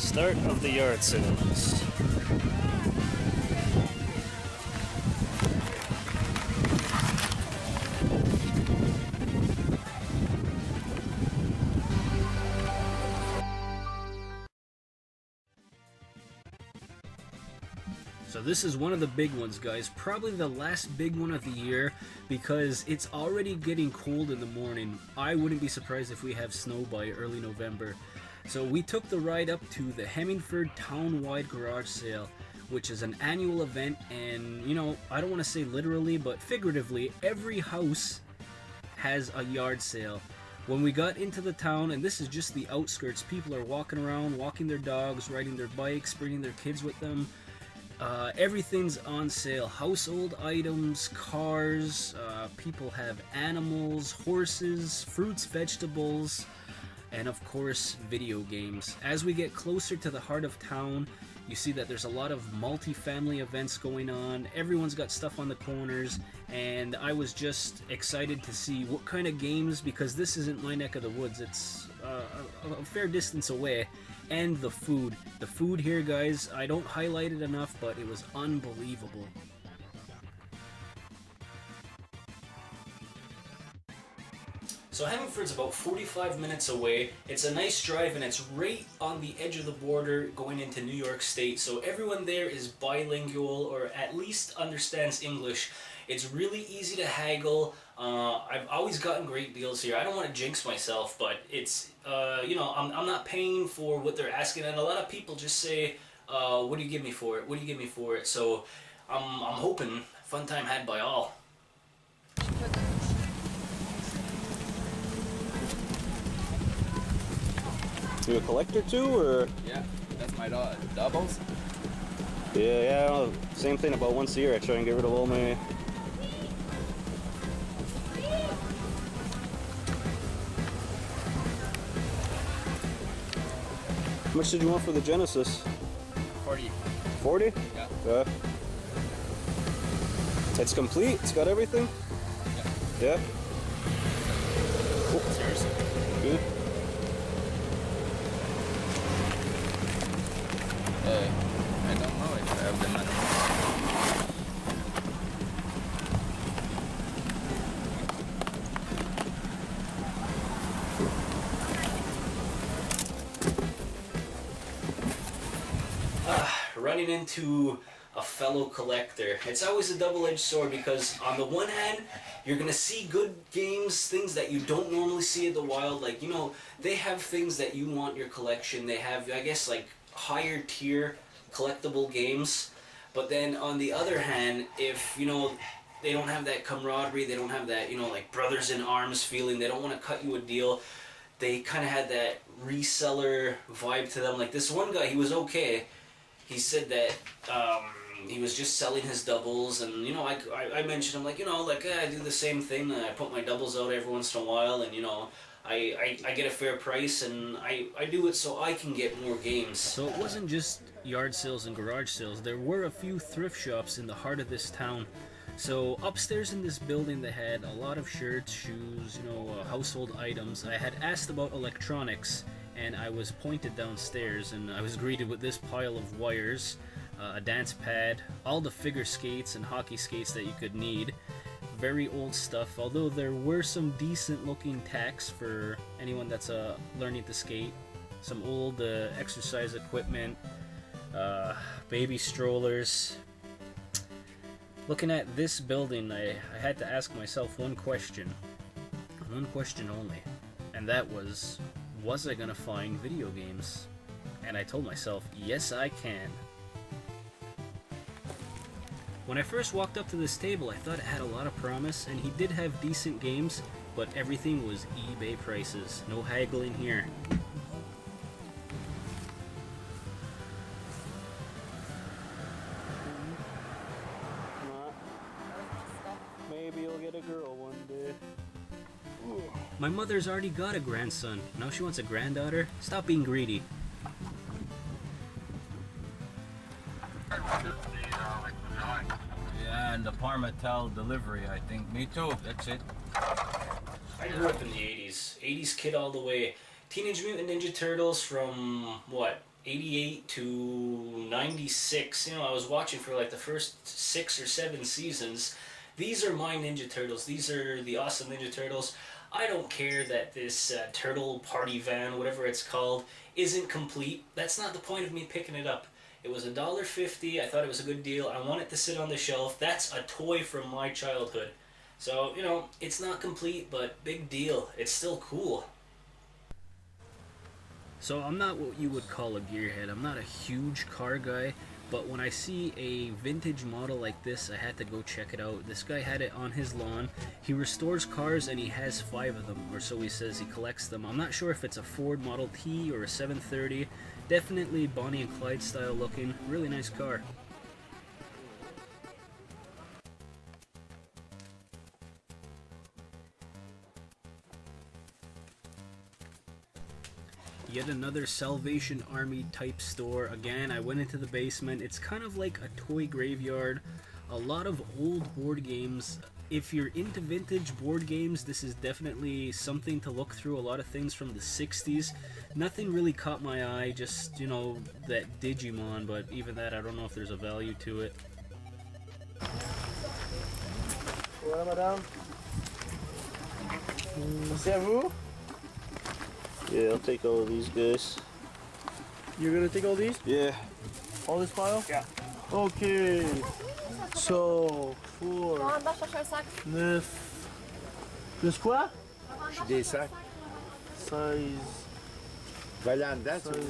Start of the yard sales. So this is one of the big ones, guys. Probably the last big one of the year because it's already getting cold in the morning. I wouldn't be surprised if we have snow by early November. So we took the ride up to the Hemmingford town-wide garage sale, which is an annual event, and you know, I don't want to say literally, but figuratively, every house has a yard sale. When we got into the town, and this is just the outskirts, people are walking around, walking their dogs, riding their bikes, bringing their kids with them. Everything's on sale. Household items, cars, people have animals, horses, fruits, vegetables, and of course video games. As we get closer to the heart of town, you see that there's a lot of multi-family events going on. Everyone's got stuff on the corners, and I was just excited to see what kind of games, because this isn't my neck of the woods, it's a fair distance away. And the food. The food here, guys, I don't highlight it enough, but it was unbelievable. So Hemmingford's about 45 minutes away. It's a nice drive, and it's right on the edge of the border going into New York State. So everyone there is bilingual, or at least understands English. It's really easy to haggle. I've always gotten great deals here. I don't want to jinx myself, but it's, you know, I'm not paying for what they're asking, and a lot of people just say, what do you give me for it? What do you give me for it? So I'm hoping fun time had by all. You a collector too, or? Yeah, that's my doubles. Yeah, same thing. About once a year I try and get rid of all my... How much did you want for the Genesis? 40. 40? Yeah. Yeah. It's complete? It's got everything? Yeah. Yeah? It's yours. Good. I don't know if I have the money. Running into a fellow collector. It's always a double-edged sword, because on the one hand, you're gonna see good games, things that you don't normally see in the wild. Like, you know, they have things that you want in your collection. They have, I guess, like higher tier collectible games. But then on the other hand, if, you know, they don't have that camaraderie, they don't have that, you know, like brothers in arms feeling, they don't want to cut you a deal. They kind of had that reseller vibe to them. Like this one guy, he was okay. He said that he was just selling his doubles, and you know, I mentioned him, like, you know, like I do the same thing. I put my doubles out every once in a while, and you know, I get a fair price, and I do it so I can get more games. So it wasn't just yard sales and garage sales. There were a few thrift shops in the heart of this town. So upstairs in this building, they had a lot of shirts, shoes, you know, household items. I had asked about electronics, and I was pointed downstairs, and I was greeted with this pile of wires, a dance pad, all the figure skates and hockey skates that you could need. Very old stuff, although there were some decent looking tacks for anyone that's learning to skate. Some old exercise equipment, baby strollers. Looking at this building, I had to ask myself one question only, and that was I gonna find video games? And I told myself, yes I can. When I first walked up to this table, I thought it had a lot of promise, and he did have decent games, but everything was eBay prices. No haggling here. Maybe you'll get a girl one day. My mother's already got a grandson. Now she wants a granddaughter? Stop being greedy. Yeah, and the Parmatel delivery, I think. Me too. That's it. I grew up in the 80s. 80s kid all the way. Teenage Mutant Ninja Turtles from, what, 88 to 96. You know, I was watching for like the first 6 or 7 seasons. These are my Ninja Turtles. These are the awesome Ninja Turtles. I don't care that this turtle party van, whatever it's called, isn't complete. That's not the point of me picking it up. It was $1.50. I thought it was a good deal. I want it to sit on the shelf. That's a toy from my childhood. So, you know, it's not complete, but big deal. It's still cool. So I'm not what you would call a gearhead. I'm not a huge car guy, but when I see a vintage model like this, I had to go check it out. This guy had it on his lawn. He restores cars and he has 5 of them, or so he says. He collects them. I'm not sure if it's a Ford Model T or a 730. Definitely Bonnie and Clyde style looking. Really nice car. Yet another Salvation Army type store. Again, I went into the basement. It's kind of like a toy graveyard. A lot of old board games. If you're into vintage board games, this is definitely something to look through. A lot of things from the 60s. Nothing really caught my eye, just, you know, that Digimon, but even that, I don't know if there's a value to it. Voilà, madame. C'est à vous? Yeah, I'll take all of these guys. You're gonna take all these? Yeah. All this pile? Yeah. Okay. So, 4, 9. Plus quoi? J'ai des sacs. 16, Va là en dedans, tu 16, veux.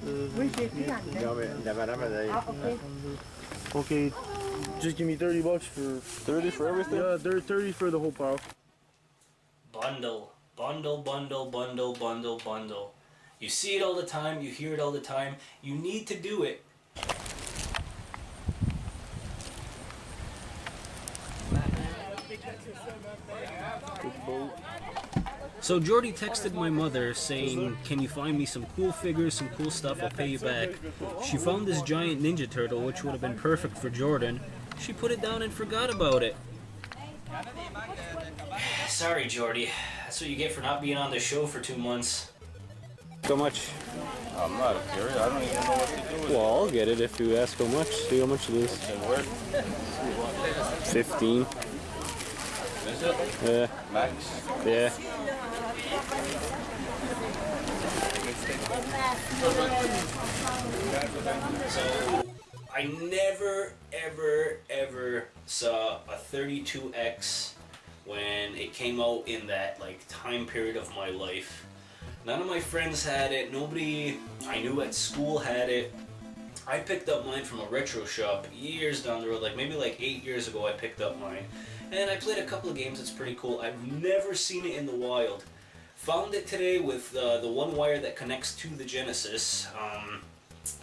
21. Oui, j'ai pris en dedans. Non, mais la madame, elle a... Okay, just give me $30 for 30 for everything? yeah, 30 for the whole pile. Bundle. Bundle, bundle, bundle, bundle, bundle. You see it all the time, you hear it all the time. You need to do it. So Jordy texted my mother saying, can you find me some cool figures, some cool stuff, I'll pay you back. She found this giant Ninja Turtle, which would have been perfect for Jordan. She put it down and forgot about it. Sorry, Jordy. That's what you get for not being on the show for 2 months. How much? I'm not curious. I don't even know what to do with Well, I'll get it if you ask how much. See how much it is. it. Work. 15. Is it? Yeah. Max? Yeah. So, I never, ever, ever saw a 32X when it came out in that like time period of my life. None of my friends had it. Nobody I knew at school had it. I picked up mine from a retro shop years down the road, like maybe like 8 years ago I picked up mine. And I played a couple of games, it's pretty cool. I've never seen it in the wild. Found it today with the one wire that connects to the Genesis.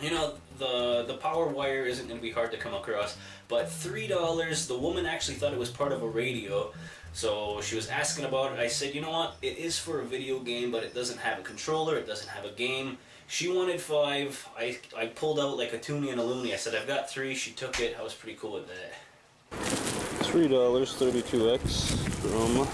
You know, the power wire isn't going to be hard to come across, but $3, the woman actually thought it was part of a radio. So she was asking about it. I said, you know what, it is for a video game, but it doesn't have a controller, it doesn't have a game. She wanted 5. I pulled out like a toonie and a loony. I said, I've got 3. She took it. I was pretty cool with that. $3, 32X from...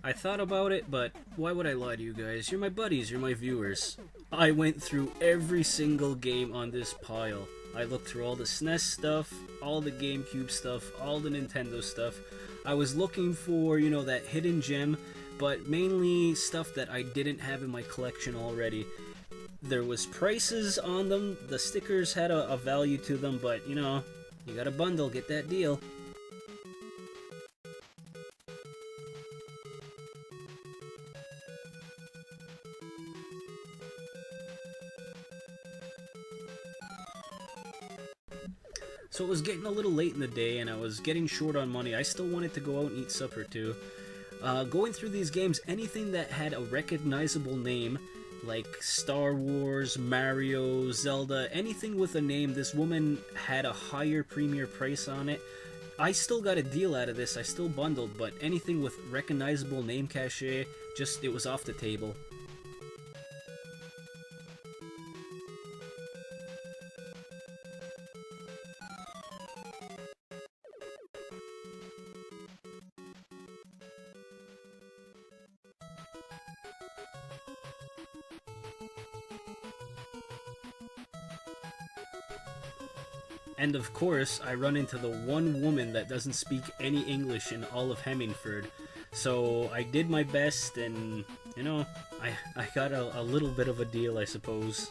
I thought about it, but why would I lie to you guys? You're my buddies, you're my viewers. I went through every single game on this pile. I looked through all the SNES stuff, all the GameCube stuff, all the Nintendo stuff. I was looking for, you know, that hidden gem, but mainly stuff that I didn't have in my collection already. There was prices on them, the stickers had a value to them, but, you know, you got a bundle, get that deal. So it was getting a little late in the day and I was getting short on money. I still wanted to go out and eat supper too. Going through these games, anything that had a recognizable name, like Star Wars, Mario, Zelda, anything with a name, this woman had a higher premier price on it. I still got a deal out of this, I still bundled, but anything with recognizable name cachet, just, it was off the table. And of course, I run into the one woman that doesn't speak any English in all of Hemmingford. So I did my best, and, you know, I got a little bit of a deal, I suppose.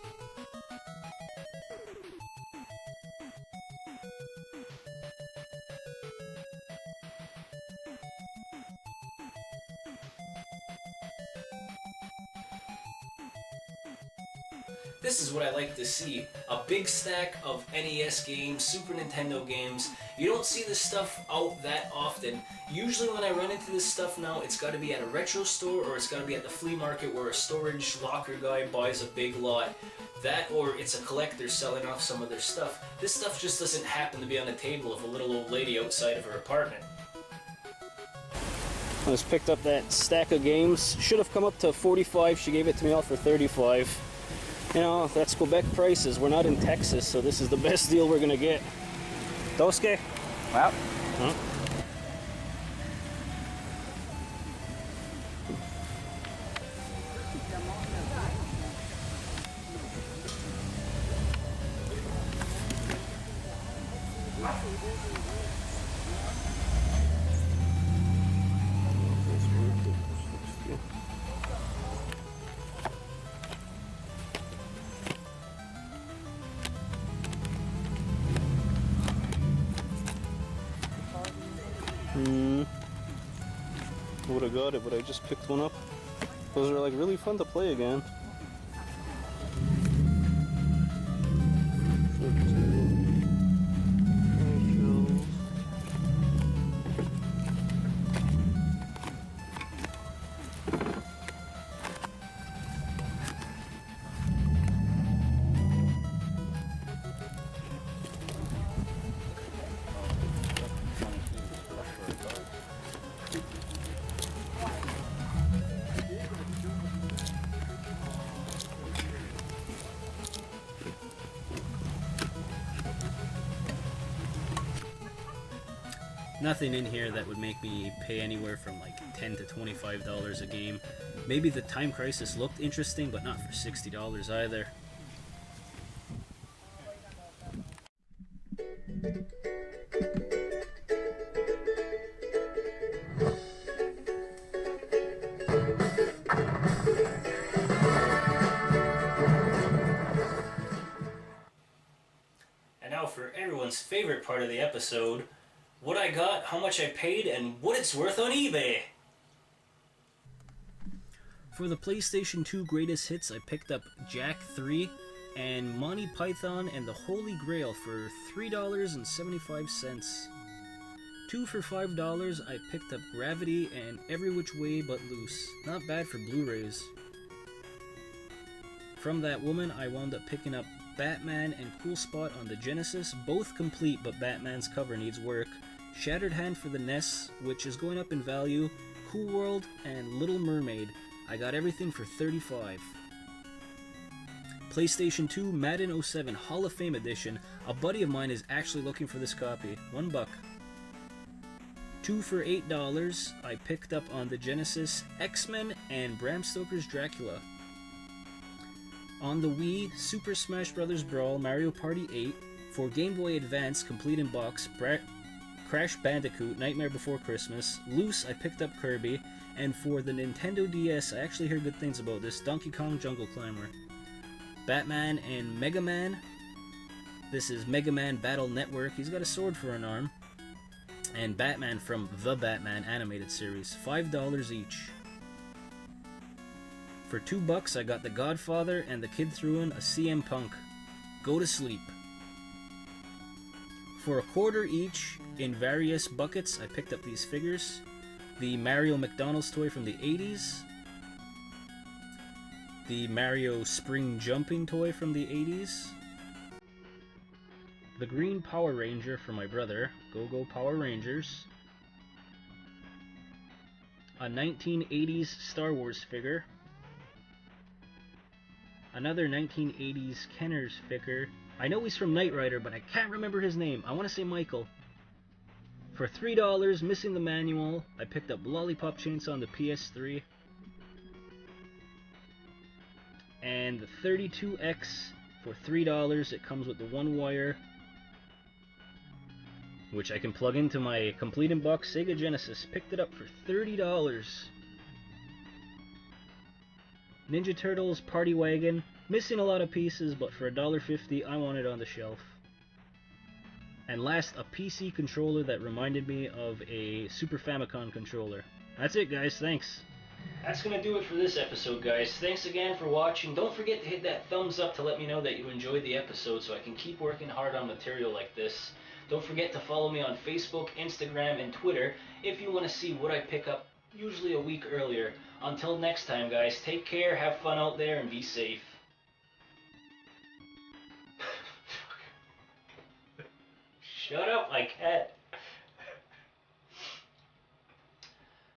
This is what I like to see. A big stack of NES games, Super Nintendo games. You don't see this stuff out that often. Usually when I run into this stuff now, it's got to be at a retro store or it's got to be at the flea market where a storage locker guy buys a big lot. That, or it's a collector selling off some of their stuff. This stuff just doesn't happen to be on the table of a little old lady outside of her apartment. I just picked up that stack of games. Should have come up to 45. She gave it to me all for 35. You know, that's Quebec prices. We're not in Texas, so this is the best deal we're gonna get. Doske? Well, Huh? I would have got it, but I just picked one up. Those are like really fun to play again. Nothing in here that would make me pay anywhere from like $10 to $25 a game. Maybe the Time Crisis looked interesting, but not for $60 either. And now for everyone's favorite part of the episode, what I got, how much I paid, and what it's worth on eBay. For the PlayStation 2 Greatest Hits, I picked up Jack 3 and Monty Python and the Holy Grail for $3.75. 2 for $5, I picked up Gravity and Every Which Way But Loose. Not bad for Blu-rays. From that woman, I wound up picking up Batman and Cool Spot on the Genesis, both complete, but Batman's cover needs work. Shattered Hand for the NES, which is going up in value, Cool World, and Little Mermaid. I got everything for $35. PlayStation 2 Madden 07 Hall of Fame Edition. A buddy of mine is actually looking for this copy. $1. 2 for $8, I picked up on the Genesis X-Men and Bram Stoker's Dracula. On the Wii, Super Smash Bros. Brawl Mario Party 8. For Game Boy Advance, complete in box, Crash Bandicoot, Nightmare Before Christmas. Loose, I picked up Kirby. And for the Nintendo DS, I actually heard good things about this, Donkey Kong Jungle Climber. Batman and Mega Man. This is Mega Man Battle Network. He's got a sword for an arm. And Batman from the Batman animated series. $5 each. For $2, I got The Godfather, and the kid threw in a CM Punk. Go to sleep. For $0.25 each, in various buckets, I picked up these figures. The Mario McDonald's toy from the 80s. The Mario Spring Jumping toy from the 80s. The Green Power Ranger for my brother. Go Go Power Rangers. A 1980s Star Wars figure. Another 1980s Kenner's figure. I know he's from Knight Rider, but I can't remember his name. I want to say Michael. For $3, missing the manual, I picked up Lollipop Chainsaw on the PS3. And the 32X for $3. It comes with the one wire which I can plug into my complete in box Sega Genesis. Picked it up for $30. Ninja Turtles Party Wagon, missing a lot of pieces, but for $1.50 I want it on the shelf. And last, a PC controller that reminded me of a Super Famicom controller. That's it, guys. Thanks. That's going to do it for this episode, guys. Thanks again for watching. Don't forget to hit that thumbs up to let me know that you enjoyed the episode so I can keep working hard on material like this. Don't forget to follow me on Facebook, Instagram, and Twitter if you want to see what I pick up, usually a week earlier. Until next time, guys, take care, have fun out there, and be safe. Shut up, my cat.